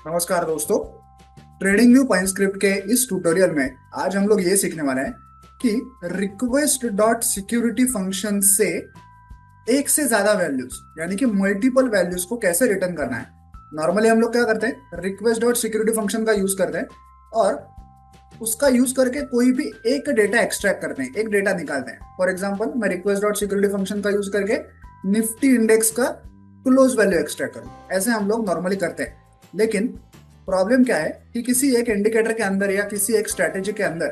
नमस्कार दोस्तों। Trading view pine script के इस ट्यूटोरियल में आज हम लोग ये सीखने वाले हैं कि रिक्वेस्ट डॉट सिक्योरिटी फंक्शन से एक से ज्यादा वैल्यूज यानी कि मल्टीपल वैल्यूज को कैसे रिटर्न करना है। नॉर्मली हम लोग क्या करते हैं, रिक्वेस्ट डॉट सिक्योरिटी फंक्शन का यूज करते हैं और उसका यूज करके कोई भी एक डेटा एक्सट्रैक्ट करते हैं, एक डेटा निकालते हैं। फॉर एग्जाम्पल, मैं रिक्वेस्ट डॉट सिक्योरिटी फंक्शन का यूज करके निफ्टी इंडेक्स का क्लोज वैल्यू एक्सट्रैक्ट करूँ, ऐसे हम लोग नॉर्मली करते हैं। लेकिन प्रॉब्लम क्या है कि किसी एक इंडिकेटर के अंदर या किसी एक स्ट्रेटेजी के अंदर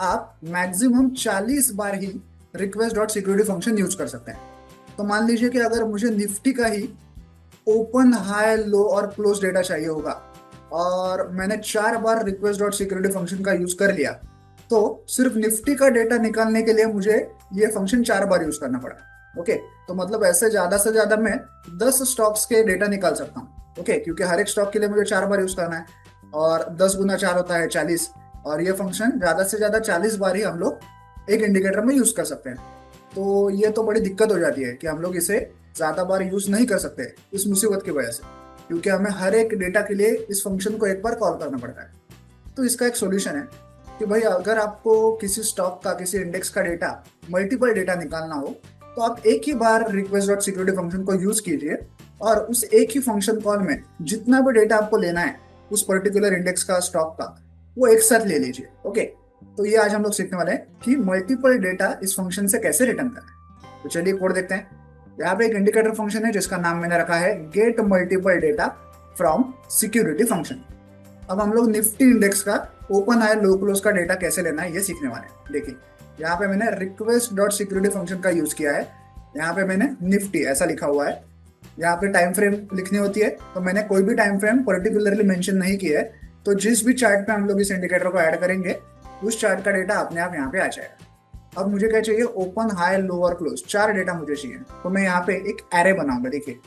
आप मैक्सिमम 40 बार ही request dot security function use कर सकते हैं। तो मान लीजिए कि अगर मुझे निफ्टी का ही ओपन, हाई, लो और क्लोज डेटा चाहिए होगा और मैंने 4 बार रिक्वेस्ट डॉट सिक्योरिटी फंक्शन का यूज कर लिया, तो सिर्फ निफ्टी का डेटा निकालने के लिए मुझे ये फंक्शन 4 बार यूज करना पड़ा। ओके, तो मतलब ऐसे ज्यादा से ज्यादा मैं 10 स्टॉक्स के डेटा निकाल सकता हूँ। ओके, क्योंकि हर एक स्टॉक के लिए मुझे 4 बार यूज करना है और 10 गुना 4 होता है 40, और ये फंक्शन ज्यादा से ज्यादा 40 बार ही हम लोग एक इंडिकेटर में यूज कर सकते हैं। तो ये तो बड़ी दिक्कत हो जाती है कि हम लोग इसे ज्यादा बार यूज नहीं कर सकते इस मुसीबत की वजह से, क्योंकि हमें हर एक डेटा के लिए इस फंक्शन को एक बार कॉल करना पड़ता है। तो इसका एक सोल्यूशन है कि भाई, अगर आपको किसी स्टॉक का, किसी इंडेक्स का डेटा, मल्टीपल डेटा निकालना हो, तो आप एक ही बार रिक्वेस्ट डॉट सिक्योरिटी फंक्शन को यूज कीजिए और उस एक ही फंक्शन कॉल में जितना भी डेटा आपको लेना है उस पर्टिकुलर इंडेक्स का, स्टॉक का, वो एक साथ ले लीजिए। ओके, तो ये आज हम लोग सीखने वाले हैं कि मल्टीपल डेटा इस फंक्शन से कैसे रिटर्न करना है। तो चलिए कोड देखते हैं। यहाँ पे एक इंडिकेटर फंक्शन है जिसका नाम मैंने रखा है get multiple data from security function. अब हम लोग निफ्टी इंडेक्स का ओपन, हाई, लो, क्लोज का डेटा कैसे लेना है ये सीखने वाले हैं। देखिए, यहाँ पे मैंने रिक्वेस्ट डॉट सिक्योरिटी फंक्शन का यूज किया है। यहाँ पे मैंने निफ्टी ऐसा लिखा हुआ है। यहाँ पे टाइम फ्रेम लिखनी होती है, तो मैंने कोई भी टाइम फ्रेम पर्टिकुलरली मेंशन नहीं किया है। तो जिस भी चार्ट पे हम लोग इस इंडिकेटर को ऐड करेंगे उस चार्ट का डेटा अपने आप यहाँ पे आ जाएगा। अब मुझे क्या चाहिए, ओपन, हाई, लो और क्लोज, 4 डेटा मुझे चाहिए। तो मैं यहाँ पे एक एरे बनाऊंगा। देखिए,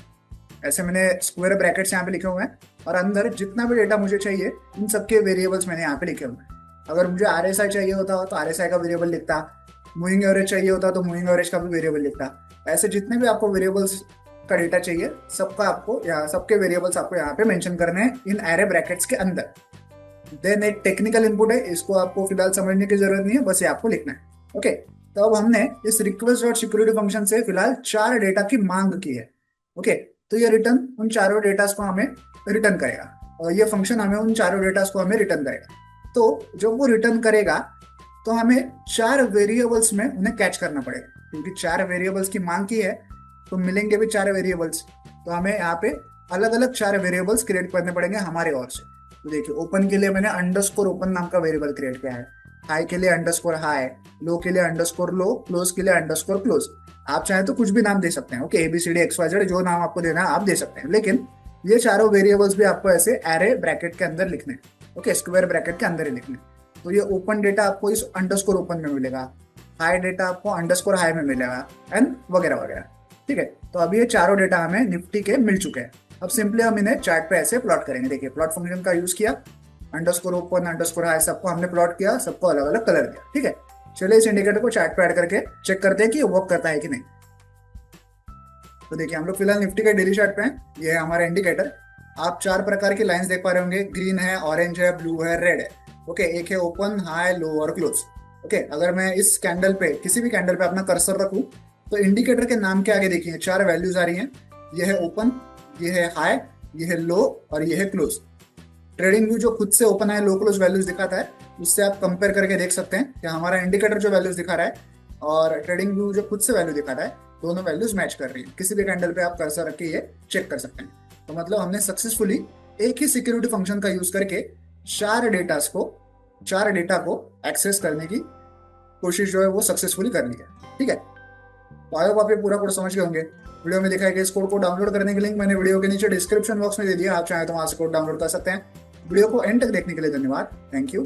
ऐसे मैंने स्क्वायर ब्रैकेट्स यहाँ पे लिखे हुए हैं और अंदर जितना भी डेटा मुझे चाहिए इन सबके वेरिएबल्स मैंने यहाँ पे लिखे हुए हैं। अगर मुझे RSI चाहिए होता तो RSI का वेरिएबल लिखता, मूविंग एवरेज चाहिए होता तो मूविंग एवरेज का भी वेरिएबल लिखता। ऐसे जितने भी आपको वेरिएबल्स का डेटा चाहिए सबका आपको यहाँ, सबके वेरिएबल्स आपको यहाँ पे मेंशन करने हैं इन एरे ब्रैकेट्स के अंदर। देन एक टेक्निकल इनपुट है, इसको आपको फिलहाल समझने की जरूरत नहीं है, बस ये आपको लिखना है। ओके, तो अब हमने इस रिक्वेस्ट डॉट सिक्योरिटी फंक्शन से फिलहाल 4 डेटा की मांग की है। ओके, तो ये रिटर्न उन चारों डेटास को हमें रिटर्न करेगा और ये फंक्शन हमें उन चारों डेटास को हमें रिटर्न करेगा। तो जब वो रिटर्न करेगा तो हमें 4 वेरिएबल्स में उन्हें कैच करना पड़ेगा, क्योंकि 4 वेरिएबल्स की मांग की है तो मिलेंगे भी 4 वेरिएबल्स। तो हमें यहाँ पे अलग अलग 4 वेरिएबल्स क्रिएट करने पड़ेंगे हमारे ओर से। तो देखिए, ओपन के लिए मैंने अंडरस्कोर ओपन नाम का वेरिएबल क्रिएट किया है, हाई के लिए अंडरस्कोर हाई, लो के लिए अंडरस्कोर लो, क्लोज के लिए अंडरस्कोर क्लोज। आप चाहे तो कुछ भी नाम दे सकते हैं। ओके, ABCD XYZ जो नाम आपको देना है आप दे सकते हैं, लेकिन ये चारों वेरिएबल्स भी आपको ऐसे एरे ब्रैकेट के अंदर लिखने हैं। ओके, स्क्वायर ब्रैकेट के अंदर ही लिखने। तो ये ओपन डेटा आपको इस अंडरस्कोर ओपन में मिलेगा, हाई डेटा आपको अंडरस्कोर हाई में मिलेगा, एंड वगैरह वगैरह। ठीक है, तो अभी ये चारों डेटा हमें निफ्टी के मिल चुके हैं। अब सिंपली हम इन्हें चार्ट पे ऐसे प्लॉट करेंगे। देखिए, प्लॉट फंक्शन का यूज किया, अंडरस्कोर ओपन, अंडरस्कोर हाई, सबको हमने प्लॉट किया, सबको अलग अलग कलर दिया। ठीक है, चलिए इस इंडिकेटर को चार्ट पे ऐड करके चेक करते हैं कि वर्क करता है कि नहीं। तो देखिए, हम लोग फिलहाल निफ्टी के डेली चार्ट पे हैं। ये है हमारा इंडिकेटर। आप 4 प्रकार की लाइंस देख पा रहे होंगे, ग्रीन है, ऑरेंज है, ब्लू है, रेड है। ओके, एक है ओपन, हाई, लो और क्लोज। ओके, अगर मैं इस कैंडल पे, किसी भी कैंडल पे अपना कर्सर रखूं तो इंडिकेटर के नाम के आगे देखिए 4 वैल्यूज आ रही हैं। ये है ओपन, ये है हाई, ये है लो और ये है क्लोज। ट्रेडिंग व्यू जो खुद से ओपन है, लो, क्लोज वैल्यूज दिखाता है, उससे आप कंपेयर करके देख सकते हैं कि हमारा इंडिकेटर जो वैल्यूज दिखा रहा है और ट्रेडिंग व्यू जो खुद से वैल्यू दिखा रहा है, दोनों वैल्यूज मैच कर रही है। किसी भी कैंडल पे आप कर्सर रख के ये चेक कर सकते हैं। तो मतलब हमने सक्सेसफुली एक ही सिक्योरिटी फंक्शन का यूज करके 4 डेटा को एक्सेस करने की कोशिश जो है वो सक्सेसफुली कर ली है। ठीक है, तो आई होप आप ये पूरा कोड समझ गए होंगे। वीडियो में दिखाया गया इस कोड को डाउनलोड करने की लिंक मैंने वीडियो के नीचे डिस्क्रिप्शन बॉक्स में दे दिया, आप चाहें तो वहां से कोड डाउनलोड कर सकते हैं। वीडियो को एंड तक देखने के लिए धन्यवाद। Thank you.